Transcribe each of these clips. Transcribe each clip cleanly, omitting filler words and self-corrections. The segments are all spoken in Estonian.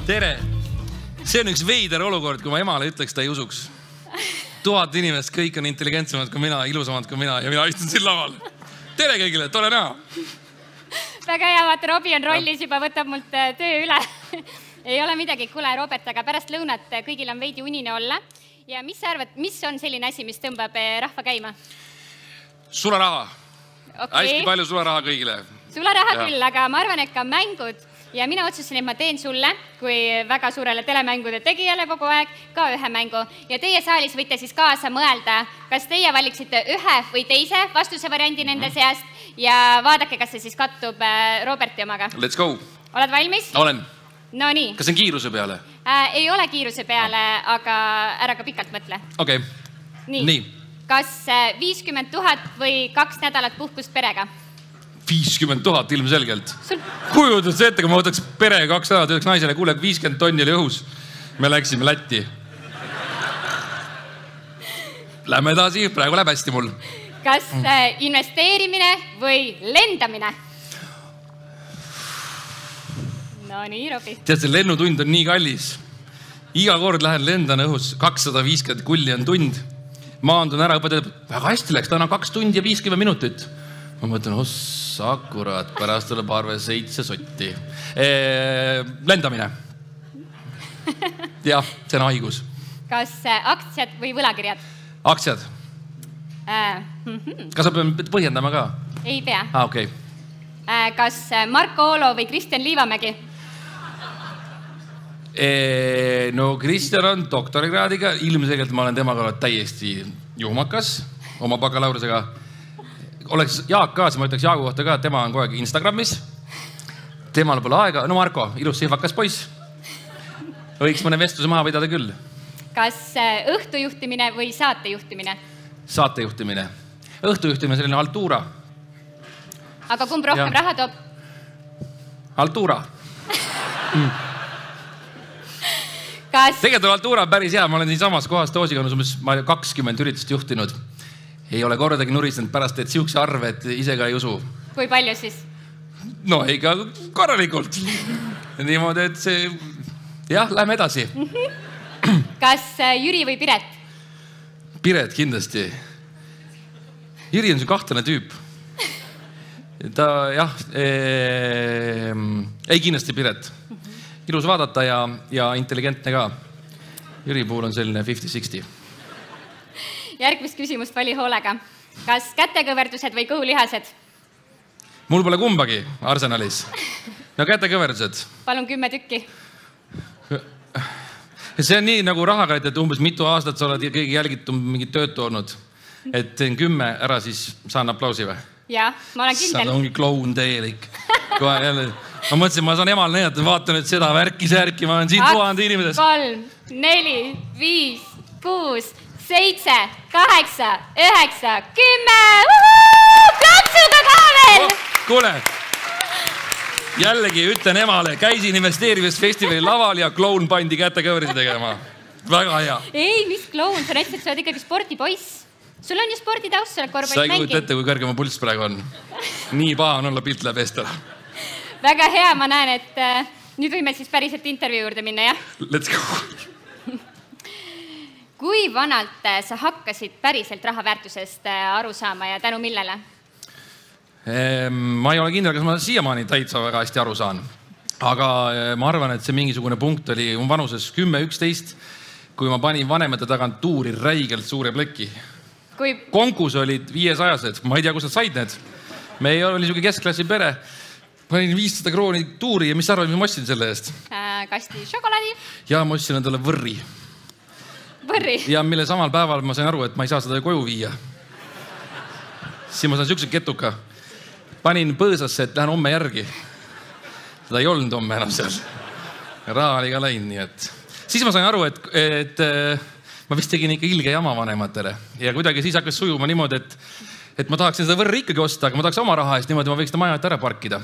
Tere! See on üks veider olukord, kui ma emale ütleks, ta ei usuks. 1000 inimest, kõik on intelligentsemad kui mina, ilusamad kui mina ja mina istun siin laval. Tere kõigile, tore näha! Väga hea, vaata, Robbie on rollis juba, võtab mult töö üle. Ei ole midagi, kuule Robert, aga pärast lõunat kõigil on veidi unine olla. Ja mis sa arvad, mis on selline asi, mis tõmbab rahva käima? Sularaha. Okay. Hästi palju sularaha kõigile. Sularaha küll, aga ma arvan, et ka mängud. Ja mina otsusin, et ma teen sulle, kui väga suurele telemängude tegijale kogu aeg, ka ühe mängu. Ja teie saalis võite siis kaasa mõelda, kas teie valiksite ühe või teise vastuse variandi nende seast ja vaadake, kas see siis kattub Roberti omaga. Let's go. Oled valmis? Olen. No nii. Kas see on kiiruse peale? Ei ole kiiruse peale, aga ära ka pikalt mõtle. Okei. Nii. Kas 50 000 või 2 nädalat puhkust perega? 50 000 ilmselgelt. Kujutad see ette, kui ma võtaks pere 2 nädalat, ütleks naisele, kuule, 50 tonni oli õhus. Me läksime Lätti. Lähme edasi, praegu läheb hästi mul. Kas investeerimine või lendamine? No nii, Robi. Tead, see lennutund on nii kallis. Iga kord lähen lendan õhus, 250 kulli on tund. Maandun ära, õpetajad, väga hästi läks, ta on 2 tundi ja 50 minutit. Ma mõtlen, ossa, kurat, pärast tuleb arve 7 sotti. Lendamine. Jah, see on haigus. Kas aktsiad või võlakirjad? Aktsiad. Kas sa peame põhjendama ka? Ei pea. Okei. Kas Marko Oolo või Kristjan Liivamägi? No Kristjan on doktorikraadiga. Ilmselgelt ma olen temaga täiesti juhmakas oma bakalaureusega. Oleks Jaak ka, siis ma ütleks Jaagu kohta ka, et tema on kogu aeg Instagramis. Temal pole aega. No Marko, ilus sihvakas poiss. Võiks mõne vestluse maha pidada küll. Kas õhtujuhtimine või saatejuhtimine? Saatejuhtimine. Õhtujuhtimine selline altuura. Aga kumb rohkem raha toob? Altuura. Tegelikult on altuura päris hea. Ma olen siin samas kohas Toosikanus umbes 20 üritust juhtinud. Ei ole kordagi nurisnud pärast, et siukse arve, et ise ka ei usu. Kui palju siis? No ikka korralikult. Niimoodi, et see... Jah, lähme edasi. Kas Jüri või Piret? Piret kindlasti. Jüri on see kahtlane tüüp. Ta jah, ei kindlasti Piret. Ilus vaadata ja intelligentne ka. Jüri puhul on selline 50-60. Järgmist küsimust vali hoolega. Kas kätekõverdused või kõhulihased? Mul pole kumbagi Arsenalis. No kätekõverdused. Palun 10 tükki. See on nii nagu rahaga, et umbes mitu aastat sa oled kõigi jälgitud mingit tööd toonud. Et 10 ära, siis saan aplausi või? Jah, ma olen kindel. Sa ongi kloun teelik. Ma mõtlesin, ma saan emal näidata, vaata nüüd seda värki-särki, ma olen siin 1000 inimeses. 3, 4, 5, 6, 7, 8, 9, 10. Plaksuga ka veel! Kuule, jällegi ütlen emale, käisin investeerimisfestivali laval ja kloun pandi kätekõverisi tegema. Väga hea. Ei, mis kloun? Sa näitad, et sa oled ikkagi spordipoiss. Sul on ju sporditaust, sa oled korvpallis mängid. Sa ei kujuta ette, kui kõrge ma pulss praegu on. Nii paha on olla, pilt läheb eest ära. Väga hea, ma näen, et nüüd võime siis päriselt intervjuu juurde minna, jah? Let's go. Kui vanalt sa hakkasid päriselt raha väärtusest aru saama ja tänu millele? Ma ei ole kindel, kas ma siiamaani täitsa väga hästi aru saan. Aga ma arvan, et see mingisugune punkt oli vanuses 10-11, kui ma panin vanemate tagant tuuri räigelt suure pleki. Konkus olid 500-sed, ma ei tea, kus nad said need. Me oli niisugune keskklassi pere. Panin 500 krooni tuuri ja mis sa arvad, mis ma ostsin selle eest? Kasti šokolaadi. Ja ma ostsin endale võrri. Võrri? Ja mille samal päeval ma sain aru, et ma ei saa seda koju viia. Siis ma sain siukse ketuka. Panin põõsasse, et lähen homme järgi. Seda ei olnud homme enam seal. Raha oli ka läinud, nii et... Siis ma sain aru, et ma vist tegin ikka ilge jama vanematele. Ja kuidagi siis hakkas sujuma niimoodi, et ma tahaksin seda võrri ikkagi osta, aga ma tahaks oma raha eest niimoodi, ma võiks seda maja ära parkida.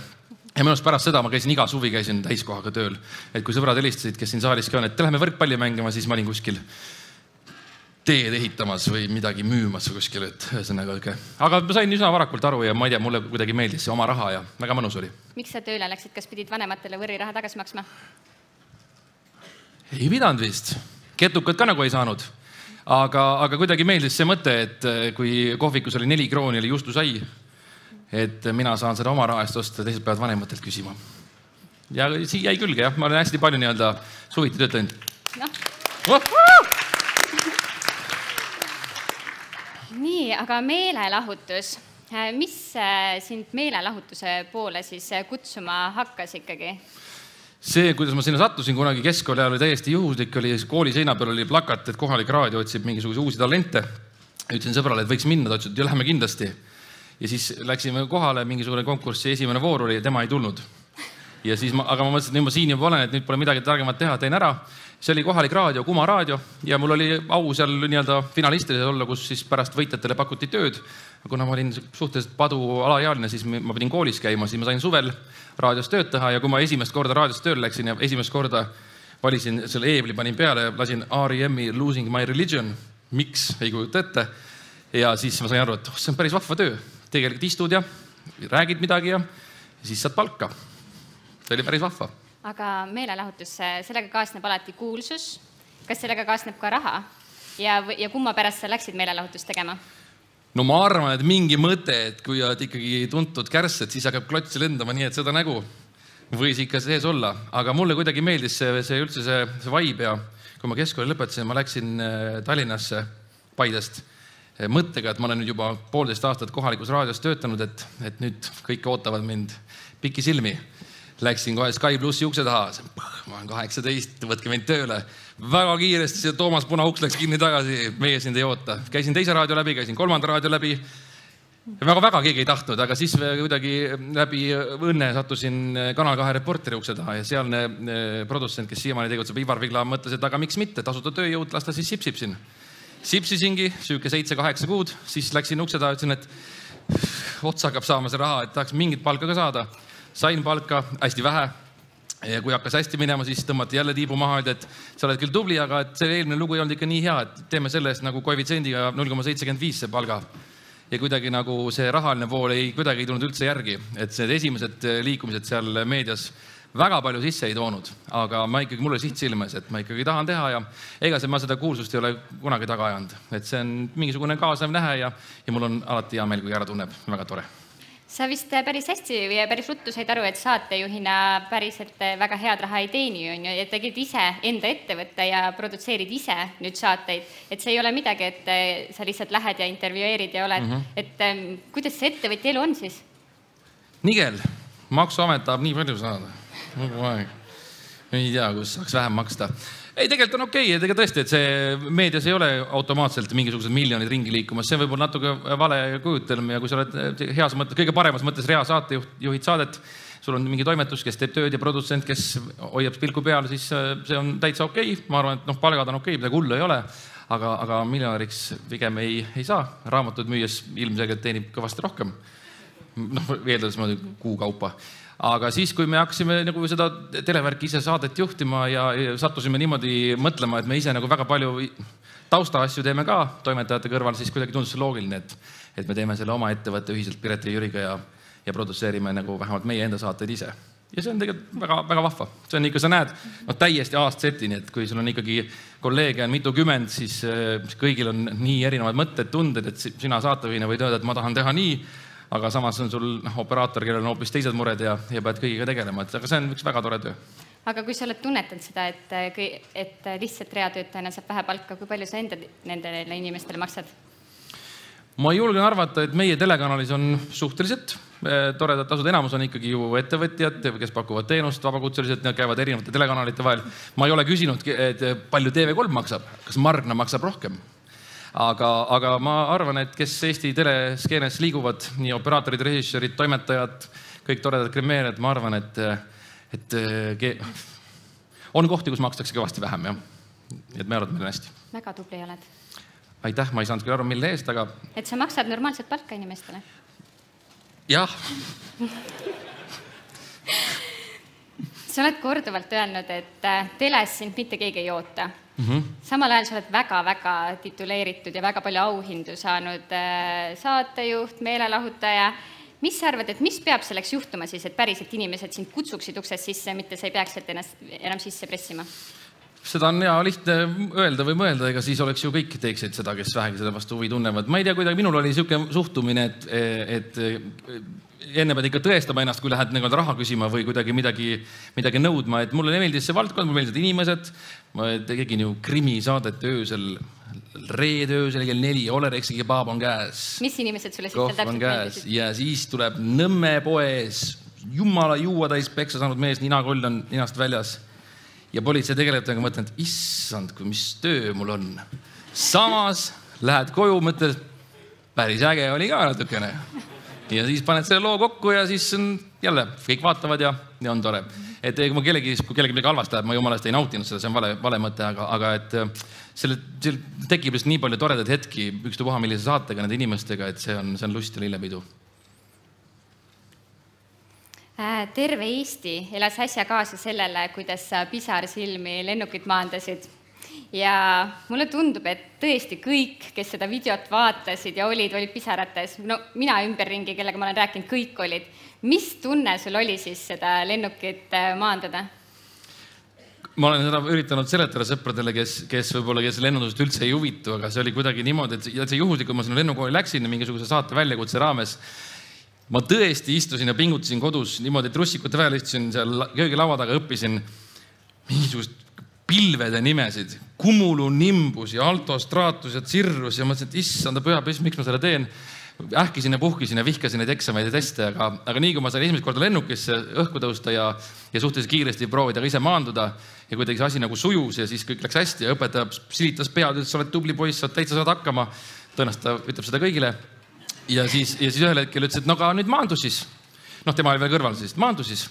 Ja minust pärast seda ma käisin iga suvi, käisin täiskohaga tööl. Et kui sõbrad helistasid, kes siin saalis ka on, et läheme võrkpalli mängima, siis ma olin kuskil teed ehitamas või midagi müümas kuskil, et ühesõnaga õige. Aga ma sain üsna varakult aru ja ma ei tea, mulle kuidagi meeldis see oma raha ja väga mõnus oli. Miks sa tööle läksid, kas pidid vanematele võrri raha tagasi maksma? Ei pidanud vist. Ketukad ka nagu ei saanud. Aga kuidagi meeldis see mõte, et kui kohvikus oli 4 krooni, oli juustu sai, et mina saan seda oma raha eest osta, teised peavad vanematelt küsima. Ja siia jäi külge, jah. Ma olen hästi palju nii-öelda suviti töötanud. Nii, aga meelelahutus. Mis sind meelelahutuse poole siis kutsuma hakkas ikkagi? See, kuidas ma sinna sattusin kunagi keskkooli ajal oli täiesti juhuslik, oli kooli seina peal oli plakat, et kohalik raadio otsib mingisuguse uusi talente. Ütlesin sõbrale, et võiks minna, ta ütles, et lähme kindlasti. Ja siis läksime kohale, mingisugune konkurssi esimene voor oli ja tema ei tulnud. Ja siis aga ma mõtlesin, et nüüd ma siin juba olen, et nüüd pole midagi targemat teha, teen ära. See oli kohalik raadio, Kuma raadio ja mul oli au seal nii-öelda finalistides olla, kus siis pärast võitjatele pakuti tööd. Kuna ma olin suhteliselt padu alaealine, siis ma pidin koolis käima, siis ma sain suvel raadios tööd teha ja kui ma esimest korda raadios tööle läksin ja esimest korda valisin selle eebli, panin peale ja lasin R.E.M.i Losing My Religion. Miks? Ei kujuta ette. Ja siis ma sain aru, et see on päris vahva töö. Tegelikult istud ja räägid midagi ja siis saad palka. See oli päris vahva. Aga meelelahutus, sellega kaasneb alati kuulsus. Kas sellega kaasneb ka raha? Ja kumma pärast sa läksid meelelahutust tegema? No ma arvan, et mingi mõte, et kui oled ikkagi tuntud kärssed, siis hakkab klotsi lendama nii, et seda nägu võis ikka sees olla. Aga mulle kuidagi meeldis see üldse see vibe ja kui ma keskkooli lõpetasin, ma läksin Tallinnasse Paidest mõttega, et ma olen nüüd juba 1,5 aastat kohalikus raadios töötanud, et nüüd kõik ootavad mind piki silmi. Läksin kohe Sky Plussi ukse taha, ma olen 18, võtke mind tööle. Väga kiiresti see Toomas Punauks läks kinni tagasi, meie sind ei oota. Käisin 2. raadio läbi, käisin 3. raadio läbi. Väga keegi ei tahtnud, aga siis kuidagi läbi õnne sattusin Kanal 2 reporteri ukse taha ja sealne produtsent, kes siiamaani tegutseb, Ivar Vigla, mõtles, et aga miks mitte, tasuta tööjõud, las ta siis sipsipsin. Sipsisingi, süüke 7-8 kuud, siis läksin ukse taha, ütlesin, et otsa hakkab saama see raha, et tahaks mingit palka ka saada. Sain palka hästi vähe ja kui hakkas hästi minema, siis tõmmati jälle tiibu maha, et sa oled küll tubli, aga et see eelmine lugu ei olnud ikka nii hea, et teeme selle eest nagu koefitsendiga 0,75 see palga. Ja kuidagi nagu see rahaline pool kuidagi ei tulnud üldse järgi, et see esimesed liikumised seal meedias väga palju sisse ei toonud, aga ma ikkagi mulle siht silmes, et ma ikkagi tahan teha ja ega ma seda kuulsust ei ole kunagi taga ajanud, et see on mingisugune kaasav nähe ja mul on alati hea meel, kui ära tunneb, väga tore. Sa vist päris hästi ja päris ruttu said aru, et saatejuhina päriselt väga head raha ei teeni, et tegid ise enda ettevõtte ja produtseerid ise nüüd saateid. Et see ei ole midagi, et sa lihtsalt lähed ja intervjueerid ja oled. Et kuidas see ettevõtja elu on siis? Nigel, maksuamet tahab nii palju saada. Ei tea, kus saaks vähem maksta. Ei, tegelikult on okei, et tõesti, et see meedias ei ole automaatselt mingisugused miljonid ringi liikumas. See on võib-olla natuke vale kujutelm ja kui sa oled heas mõttes, kõige paremas mõttes rea saatejuhid saadet, sul on mingi toimetus, kes teeb tööd ja produtsent, kes hoiab pilku peal, siis see on täitsa okei. Ma arvan, et palgad on okei, midagi hullu ei ole, aga miljonäriks pigem ei saa. Raamatud müües ilmselgelt teenib kõvasti rohkem. Veeldades ma kuu kaupa. Aga siis, kui me hakkasime nagu seda televärki ise saadet juhtima ja sattusime niimoodi mõtlema, et me ise nagu väga palju tausta asju teeme ka toimetajate kõrval, siis kuidagi tundus see loogiline, et me teeme selle oma ettevõtte ühiselt Piret ja Jüriga ja produtseerime nagu vähemalt meie enda saateid ise. Ja see on tegelikult väga vahva. See on ikka, sa näed täiesti aastsetini, et kui sul on ikkagi kolleege on mitukümmend, siis kõigil on nii erinevad mõtted, tunded, et sina saatejuhina võid öelda, et ma tahan teha nii, aga samas on sul operaator, kellel on hoopis teised mured ja pead kõigiga tegelema. Aga see on üks väga tore töö. Aga kui sa oled tunnetanud seda, et lihtsalt reatöötajana saab vähe palka, kui palju sa enda nendele inimestele maksad? Ma julgen arvata, et meie telekanalis on suhteliselt toredad tasud. Enamus on ikkagi ju ettevõtjad, kes pakuvad teenust vabakutseliselt, need käivad erinevate telekanalite vahel. Ma ei ole küsinud, et palju TV3 maksab, kas Margna maksab rohkem. Aga ma arvan, et kes Eesti teleskeenes liiguvad, nii operaatorid, režissöörid, toimetajad, kõik toredad kremeerijad, ma arvan, et on kohti, kus makstakse kõvasti vähem. Et me arvame, meil on hästi. Väga tubli oled. Aitäh, ma ei saanud küll aru, mille eest, aga... Et sa maksad normaalselt palka inimestele? Jah. Sa oled korduvalt öelnud, et teles sind mitte keegi ei oota. Samal ajal sa oled väga tituleeritud ja väga palju auhindu saanud saatejuht, meelelahutaja. Mis sa arvad, et mis peab selleks juhtuma siis, et päriselt inimesed sind kutsuksid uksest sisse, mitte sa ei peaks ennast enam sisse pressima? Seda on hea lihtne öelda või mõelda, ega siis oleks ju kõik teeksid seda, kes vähegi selle vastu huvi tunnevad. Ma ei tea, kuidagi minul oli niisugune suhtumine, et enne pead ikka tõestama ennast, kui lähed raha küsima või kuidagi midagi nõudma. Et mulle meeldis see valdkond, mulle meeldisid inimesed. Ma tegin ju krimisaadet öösel, reedöösel kell 4, Olerexi kebaab on käes. Mis inimesed sulle siis seal täpselt meeldisid? Ja siis tuleb Nõmme poes, jumala juua täis peksa saanud mees, ninakoll on ninast väljas. Ja politsei tegelejatega mõtlen, et issand, mis töö mul on. Samas lähed koju, mõtled, päris äge oli ka natukene. Ja siis paned selle loo kokku ja siis jälle kõik vaatavad ja on tore. Et kui kellegi midagi halvasti läheb, ma jumalast ei nautinud seda, see on vale mõte, aga et selle tekib just nii palju toredaid hetki ükstapuha millise saatega nende inimestega, et see on lust ja lillepidu. Terve Eesti elas äsja kaasa sellele, kuidas sa pisarsilmi lennukit maandasid. Ja mulle tundub, et tõesti kõik, kes seda videot vaatasid ja olid pisarates, no mina ümberringi, kellega ma olen rääkinud, kõik olid. Mis tunne sul oli siis seda lennukit maandada? Ma olen seda üritanud seletada sõpradele, kes lennundusest üldse ei huvitu, aga see oli kuidagi niimoodi, et see juhuslik, kui ma sinna lennukooli läksin mingisuguse saate väljakutse raames, ma tõesti istusin ja pingutasin kodus niimoodi, et russikute väel istusin seal köögilaua taga, õppisin mingisugust pilvede nimesid, Cumulonimbus ja Altostratus ja Cirrus ja mõtlesin, et issanda pühapiss, miks ma selle teen? Ähkisin ja puhkisin ja vihkasin neid eksameid ja teste, aga nii kui ma sain esimest korda lennukisse õhku tõusta ja suhteliselt kiiresti proovida ise maanduda ja kuidagi see asi nagu sujus ja siis kõik läks hästi ja õpetaja silitas pead, et sa oled tubli poiss, sa täitsa saad hakkama. Tõenäoliselt ta ütleb seda kõigile. Ja siis ühel hetkel ütles, et no aga nüüd maandu siis. Tema oli veel kõrval siis, maandu siis.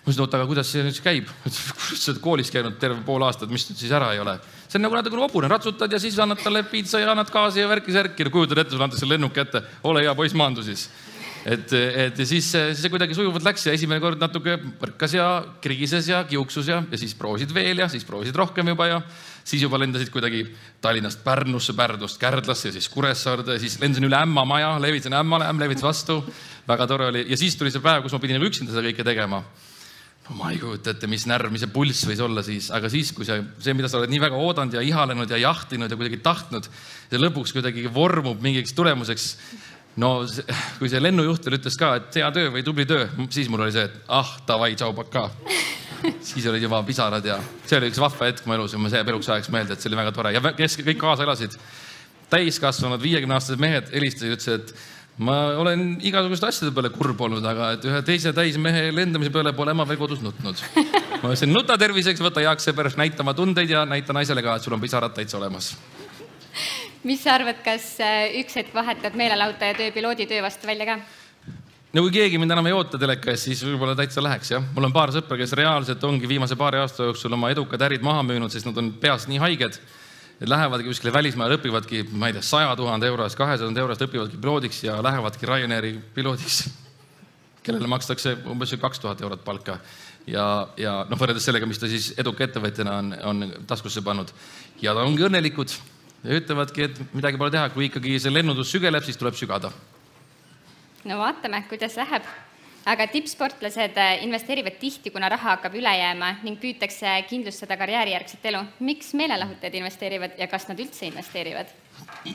Ma ütlesin, aga kuidas see nüüd käib? Sa oled koolis käinud terve pool aastat, mis nüüd siis ära ei ole. See on nagu natuke hobune, ratsutad ja siis annad talle piitsa ja annad gaasi ja värki. Kujutad ette, sul antakse selle lennuk ette. Ole hea poiss, maandu siis. Et siis see kuidagi sujuvalt läks ja esimene kord natuke põrkas ja krigises ja kiuksus ja siis proovisid veel ja siis proovisid rohkem juba ja siis juba lendasid kuidagi Tallinnast Pärnusse, Pärnust Kärdlasse ja siis Kuressaarde ja siis lendasin üle Ämma maja, levitsin Ämmale, Ämm levits vastu. Väga tore oli. Ja siis tuli see päev, kus ma pidin üksinda seda kõike tegema. Ma ei kujuta ette, mis närv, mis see pulss võis olla siis, aga siis, kui see, mida sa oled nii väga oodanud ja ihalenud ja jahtinud ja kuidagi tahtnud, see lõpuks kuidagi vormub mingiks tulemuseks. No, kui see lennujuht ütles ka, et hea töö või tubli töö, siis mul oli see, et davai, tšau, paka. Siis olid juba pisarad ja see oli üks vahva hetk mu elus ja ma see peluks ajaks meelde, et see oli väga tore. Ja kes kõik kaasa elasid, täiskasvanud 50-aastased mehed helistasid ja ütlesid, et ma olen igasuguste asjade peale kurb olnud, aga et ühe teise täismehe lendamise peale pole ma veel kodus nutnud. Ma ütlesin, nuta terviseks, võta heaks sõber, näita oma tundeid ja näita naisele ka, et sul on pisarad täitsa olemas. Mis sa arvad, kas üks hetk vahetad meelelautaja töö piloodi töö vastu välja ka? No kui keegi mind enam ei oota telekas, siis võib-olla täitsa läheks, jah. Mul on paar sõpra, kes reaalselt ongi viimase paari aasta jooksul oma edukad ärid maha müünud, sest nad on peas nii haiged. Et lähevadki kuskile välismaal, õpivadki, ma ei tea, 100 000 eurost, 200 eurost õpivadki piloodiks ja lähevadki Ryanairi piloodiks, kellele makstakse umbes 2000 eurot palka. Ja võrreldes sellega, mis ta siis eduka ettevõtjana on taskusse pannud. Ja ta ongi õnnelikud ja ütlevadki, et midagi pole teha, kui ikkagi see lennundus sügeleb, siis tuleb sügada. No vaatame, kuidas läheb. Aga tippsportlased investeerivad tihti, kuna raha hakkab üle jääma ning püütakse kindlustada karjäärijärgset elu. Miks meelelahutajad investeerivad ja kas nad üldse investeerivad?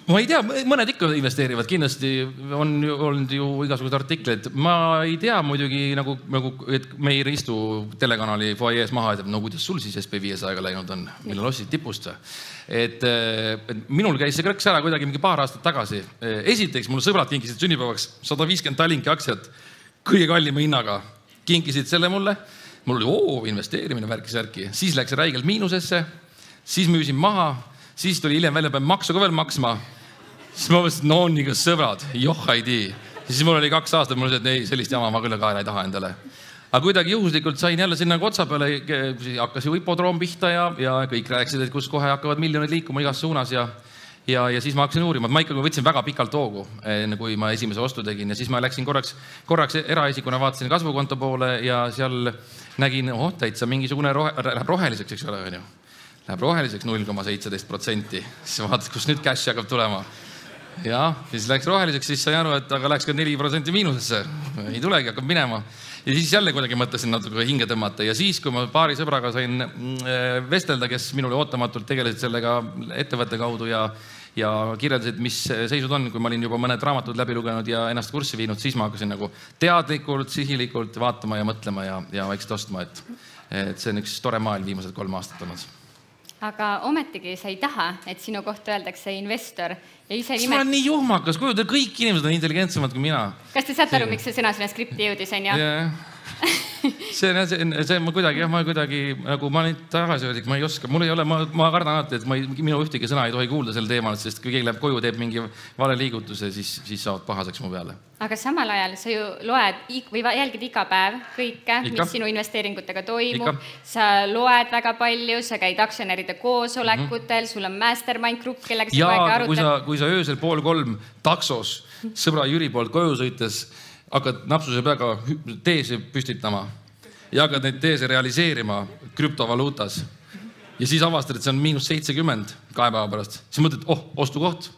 Ma ei tea, mõned ikka investeerivad, kindlasti on olnud ju igasugused artikleid. Ma ei tea muidugi, et me ei istu telekanali foajees maha, et no kuidas sul siis SP500-ga läinud on, millal ostsid tipust. Et minul käis see krõks ära kuidagi mingi paar aastat tagasi. Esiteks, mul sõbrad kinkisid sünnipäevaks 150 Tallinki aktsiat kõige kallima hinnaga. Kinkisid selle mulle. Mul oli investeerimine värki. Siis läks räigelt miinusesse. Siis müüsin maha. Siis tuli hiljem välja, peab maksu ka veel maksma. Siis ma mõtlesin, no on igas sõbrad. Joh, ei tii. Siis mul oli 2 aastat, mul oli, et ei, sellist jama ma küll kaela ei taha endale. Aga kuidagi juhuslikult sain jälle sinna otsa peale, hakkas ju hipodroom pihta ja kõik rääkisid, et kus kohe hakkavad miljonid liikuma igas suunas ja siis ma hakkasin uurima. Ma ikkagi võtsin väga pikalt hoogu, kui ma esimese ostu tegin ja siis ma läksin korraks eraisikuna vaatasin kasvukonto poole ja seal nägin, täitsa mingisugune läheb roheliseks, eks ole, läheb roheliseks 0,17%. Siis vaatad, kus nüüd cash hakkab tulema. Ja siis läks roheliseks, siis sai aru, et aga läks ka 4% miinusesse. Ei tulegi, hakkab minema. Ja siis jälle kuidagi mõtlesin natuke hinge tõmmata ja siis, kui ma paari sõbraga sain vestelda, kes minule ootamatult tegelesid sellega ettevõtte kaudu ja kirjeldasid, mis seisud on, kui ma olin juba mõned raamatud läbi lugenud ja ennast kurssi viinud, siis ma hakkasin nagu teadlikult, sihilikult vaatama ja mõtlema ja vaikselt ostma, et see on üks tore maailm viimased 3 aastat olnud. Aga ometigi sa ei taha, et sinu kohta öeldakse investor ja ise ma olen nii juhmakas, kujutel, kõik inimesed on intelligentsemad kui mina. Kas te saate aru, miks see sõna sinna skripti jõudis, on ju? See ma kuidagi, nagu ma olen tagasihoidlik, ma ei oska, mul ei ole, ma kardan alati, et minu ühtegi sõna ei tohi kuulda sel teemal, sest kui keegi läheb koju, teeb mingi vale liigutuse, siis saavad pahaseks mu peale. Aga samal ajal sa ju loed või jälgid iga päev kõike, mis sinu investeeringutega toimub. Sa loed väga palju, sa käid aktsionäride koosolekutel, sul on mastermind grupp, kellega sa kogu aeg arutad. Kui sa öösel 2:30 taksos sõbra Jüri poolt koju sõites, hakkad napsuse peaga teese püstitama ja hakkad neid teese realiseerima krüptovaluutas ja siis avastad, et see on -70 2 päeva pärast, siis mõtled, ostukoht.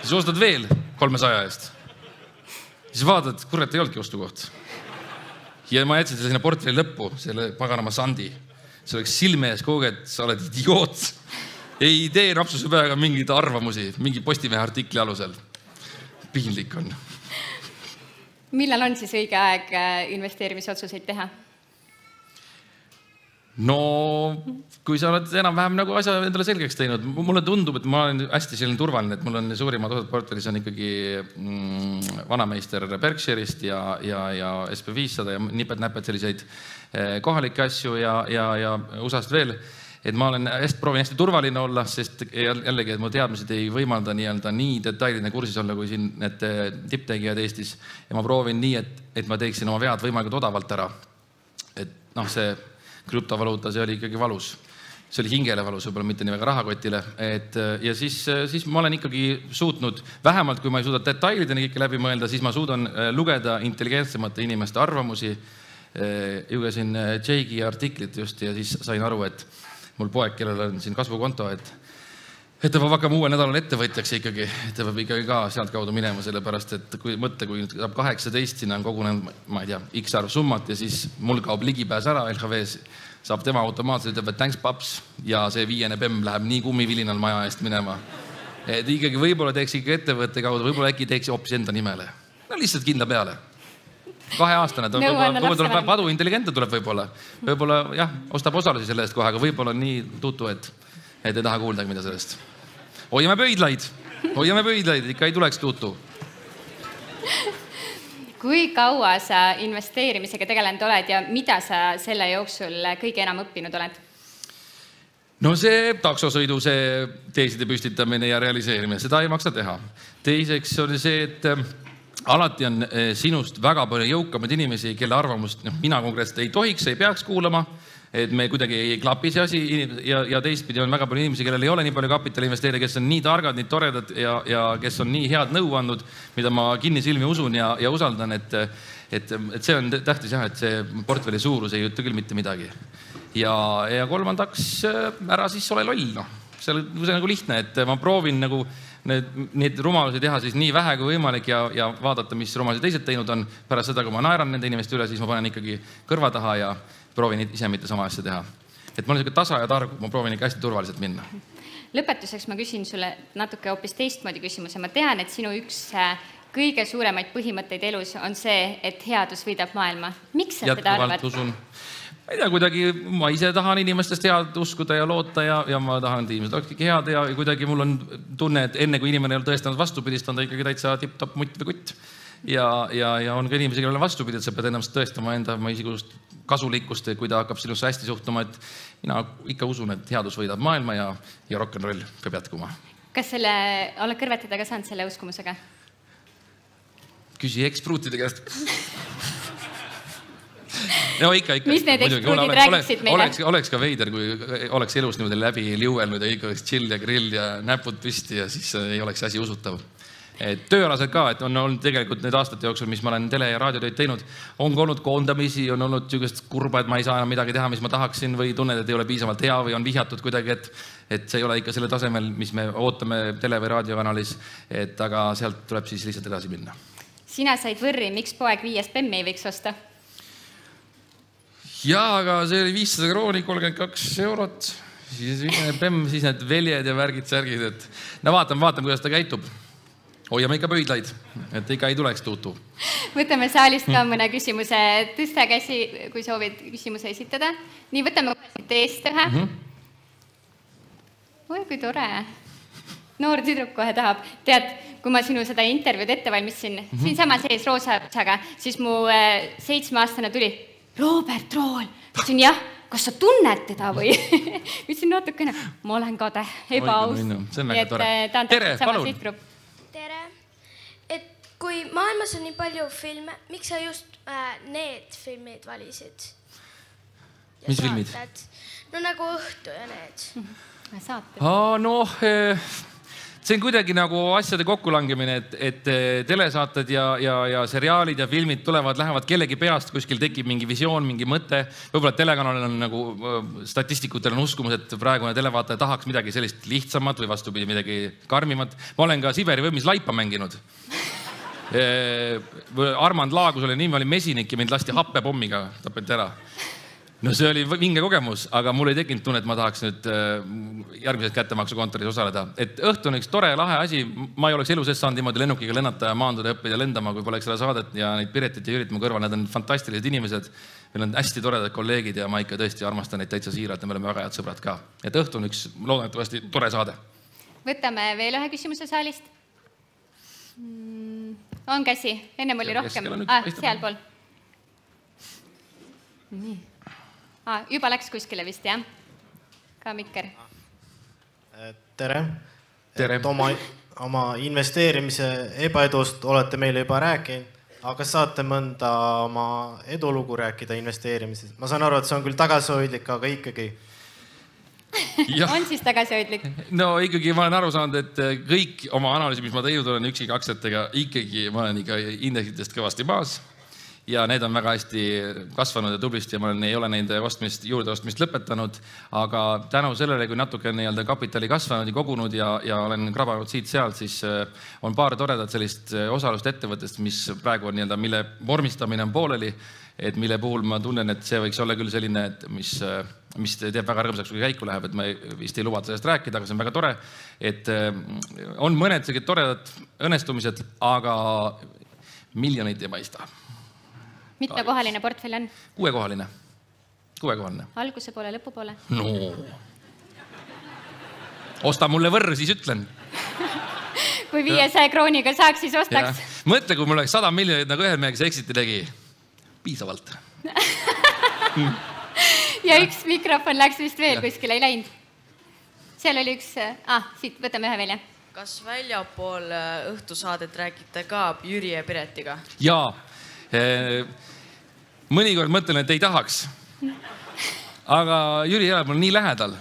Siis ostad veel 300 eest. Siis vaatad, kurat, ei olnudki ostukoht. Ja ma jätsin sinna portfelli lõppu, selle paganama sandi. See oleks silme ees kogu, et sa oled idioot. Ei tee napsuse peaga mingeid arvamusi, mingi Postimehe artikli alusel. Piinlik on. Millal on siis õige aeg investeerimisotsuseid teha? No, kui sa oled enam-vähem nagu asja endale selgeks teinud, mulle tundub, et ma olen hästi selline turvaline, et mul on suurimad osad portfellis on ikkagi vanameister Berkshire'ist ja SP500 ja nipet-näpet selliseid kohalikke asju ja USA-st veel. Et ma proovin hästi turvaline olla, sest jällegi, et mu teadmised ei võimalda nii detailine kursis olla, kui siin need tipptegijad Eestis. Ja ma proovin nii, et ma teeksin oma vead võimalikult odavalt ära. Et see krüptovaluuta, see oli ikkagi valus. See oli hingele valus, võib-olla mitte nii väga rahakotile. Ja siis ma olen ikkagi suutnud, vähemalt kui ma ei suuda detailideni kõike läbi mõelda, siis ma suudan lugeda intelligentsemate inimeste arvamusi. Jugesin Jaygi artiklit just ja siis sain aru, et mul poeg, kellel on siin kasvukonto, et ta peab hakkama uuel nädalal ettevõtjaks ikkagi, et ta peab ikkagi ka sealt kaudu minema, sellepärast, et kui saab 18, sinna on kogunenud, ma ei tea, X arv summat ja siis mul kaob ligipääs ära LHV-s, saab tema automaatselt, ütleb, et thanks paps ja see 5. PEM läheb nii kummivilinal maja eest minema. Et ikkagi võib-olla teeks ikka ettevõtte kaudu, võib-olla äkki teeks hoopis enda nimele. No lihtsalt kindla peale. 2-aastane, võib-olla padu intelligente tuleb võib-olla jah, ostab osalusi selle eest kohe, aga võib-olla on nii tutu, et ei taha kuuldagi mida sellest. Hoiame pöidlaid, ikka ei tuleks tutu. Kui kaua sa investeerimisega tegelenud oled ja mida sa selle jooksul kõige enam õppinud oled? No see taksosõidu, see teeside püstitamine ja realiseerimine, seda ei maksa teha. Teiseks oli see, et alati on sinust väga palju jõukamaid inimesi, kelle arvamust mina konkreetselt ei tohiks, ei peaks kuulama, et me kuidagi ei klapi see asi ja teistpidi on väga palju inimesi, kellel ei ole nii palju kapitali investeerida, kes on nii targad, nii toredad ja kes on nii head nõu andnud, mida ma kinnisilmi usun ja usaldan, et see on tähtis jah, et see portfelli suurus ei ütle küll mitte midagi. Ja kolmandaks ära siis ole loll. See on nagu lihtne, et ma proovin nagu neid rumalusi teha siis nii vähe kui võimalik ja vaadata, mis rumalusi teised teinud on. Pärast seda, kui ma naeran nende inimeste üle, siis ma panen ikkagi kõrva taha ja proovin ise mitte sama asja teha. Et ma olen selline tasa ja targu, ma proovin ikka hästi turvaliselt minna. Lõpetuseks ma küsin sulle natuke hoopis teistmoodi küsimuse. Ma tean, et sinu üks kõige suuremaid põhimõtteid elus on see, et headus võidab maailma. Miks sa seda arvad? Ma ei tea, kuidagi ma ise tahan inimestest head uskuda ja loota ja ma tahan, et inimesed oleks ikkagi head ja kuidagi mul on tunne, et enne kui inimene ei ole tõestanud vastupidist, on ta ikkagi täitsa tipp-topp mutt või kutt. Ja on ka inimesi, kellel on vastupidi, et sa pead ennast tõestama enda isikust kasulikkust, kui ta hakkab sinusse hästi suhtuma, et mina ikka usun, et headus võidab maailma ja rock'n'roll peab jätkuma. Kas oled kõrvetada ka saanud selle uskumusega? Küsi ekspruutide käest. No ikka. Mis need ekspruudid rääkiksid meile? Oleks ka veider, kui oleks elus niimoodi läbi liuelnud ja ikka oleks chill ja grill ja näpud püsti ja siis ei oleks asi usutav. Tööalaselt ka, et on olnud tegelikult need aastate jooksul, mis ma olen tele- ja raadiotöid teinud, on olnud koondamisi, on olnud sügust kurba, et ma ei saa enam midagi teha, mis ma tahaksin või tunned, et ei ole piisavalt hea või on vihjatud kuidagi, et see ei ole ikka selle tasemel, mis me ootame tele- või raadiokanalis, aga sealt tuleb siis lihtsalt edasi minna. sina said võrri, miks poeg 5 bemmi ei võiks osta? Jaa, aga see oli 500 krooni, 32 eurot. Siis bemm, siis need veljed ja värgid, särgid, et no vaatame, kuidas ta käitub. Hoiame ikka pöidlaid, et ikka ei tuleks tuutu. Võtame saalist ka mõne küsimuse. Tõsta käsi, kui soovid küsimuse esitada. Nii, võtame teest ühe. Oi, kui tore. Noor tüdruk kohe tahab. Tead, kui ma sinu seda intervjuud ette valmistasin, siin sama sees roosa otsaga, siis mu 7-aastane tuli. Robert Rool. Ütlesin, jah, kas sa tunned teda või? Ütlesin natukene, ma olen kade, ebaaus. See on väga tore. Tere, palun. Tere. Et kui maailmas on nii palju filme, miks sa just need filmid valisid? Mis filmid? No nagu Õhtu ja need. Saated. Noh, see on kuidagi nagu asjade kokkulangemine, et telesaated ja seriaalid ja filmid lähevad kellegi peast, kuskil tekib mingi visioon, mingi mõte. Võib-olla telekanalil on nagu statistikutel on uskumus, et praegune televaataja tahaks midagi sellist lihtsamat või vastupidi midagi karmimat. Ma olen ka Siberi võmmis laipa mänginud. Armand Laagus oli nimi, oli mesinik ja mind lasti happepommiga, tapeti ära. No see oli vinge kogemus, aga mul ei tekkinud tunne, et ma tahaks nüüd järgmises kättemaksukontoris osaleda. Et õhtu on üks tore lahe asi. Ma ei oleks elu sees saanud niimoodi lennukiga lennata ja maanduda ja õppida lendama, kui poleks seda saadet ja neid Piretit ja Jürit mu kõrval. Need on fantastilised inimesed. Meil on hästi toredad kolleegid ja ma ikka tõesti armastan neid täitsa siiralt ja me oleme väga head sõbrad ka. Et õhtu on üks loodetavasti tore saade. Võtame veel ühe küsimuse saalist. On käsi? Ennem oli rohkem. Sealpool. Nii. Juba läks kuskile vist, jah? Ka Mikker. Tere. Tere. Oma investeerimise ebaedust olete meile juba rääkinud, aga saate mõnda oma edulugu rääkida investeerimises? Ma saan aru, et see on küll tagasihoidlik, aga ikkagi. On siis tagasihoidlik? No ikkagi ma olen aru saanud, et kõik oma analüüsi, mis ma teinud olen üksiga aktsiatega, ikkagi ma olen ikka indeksitest kõvasti maas. Ja need on väga hästi kasvanud ja tublisti ja ma ei ole nende juurde ostmist lõpetanud, aga tänu sellele, kui natuke kapitali kasvanud ja kogunud ja olen krabanud siit-sealt, siis on paar toredat sellist osalust ettevõttest, mis praegu on mille vormistamine on pooleli, et mille puhul ma tunnen, et see võiks olla küll selline, mis teeb väga rõõmsaks, kui käiku läheb, et ma vist ei lubata sellest rääkida, aga see on väga tore, et on mõned toredad õnnestumised, aga miljoneid ei paista. Mitmekohaline portfell on? 6-kohaline. Alguse poole, lõpu poole? No. Osta mulle võrr, siis ütlen. Kui 500 krooniga saaks, siis ostaks. Mõtle, kui mul oleks 100 miljonit nagu ühel mehega exiti tegi. Piisavalt. Ja üks mikrofon läks vist veel kuskile, ei läinud. Seal oli üks... siit võtame ühe välja. Kas väljapool õhtusaadet räägite ka Jüri ja Piretiga? Jaa. Mõnikord mõtlen, et ei tahaks. Aga Jüri elab mul nii lähedal.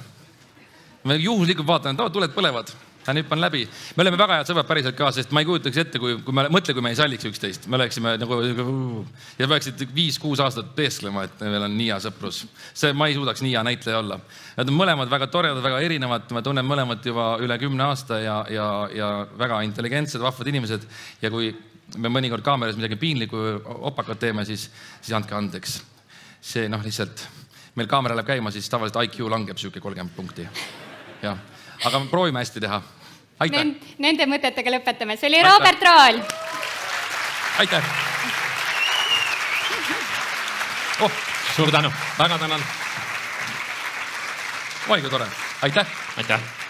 Ma juhuslikult vaatan, et tuled põlevad. Ta hüppan läbi. Me oleme väga head sõbrad päriselt ka, sest ma ei kujutaks ette, kui me ei salliks üksteist. Me oleksime nagu... Ja peaksid 5-6 aastat teesklema, et meil on nii hea sõprus. Ma ei suudaks nii hea näitleja olla. Nad on mõlemad väga toredad, väga erinevad. Ma tunnen mõlemad juba üle 10 aasta ja väga intelligentsed, vahvad inimesed. Ja kui me mõnikord kaameras midagi piinlikku opakat teeme, siis andke andeks. See lihtsalt, meil kaamera läheb käima, siis tavaliselt IQ langeb siuke 30 punkti. Aga proovime hästi teha. Aitäh! Nende mõtetega lõpetame. See oli Robert Rool. Aitäh! Suur tänu! Väga tänan! Oi, kui tore! Aitäh! Aitäh!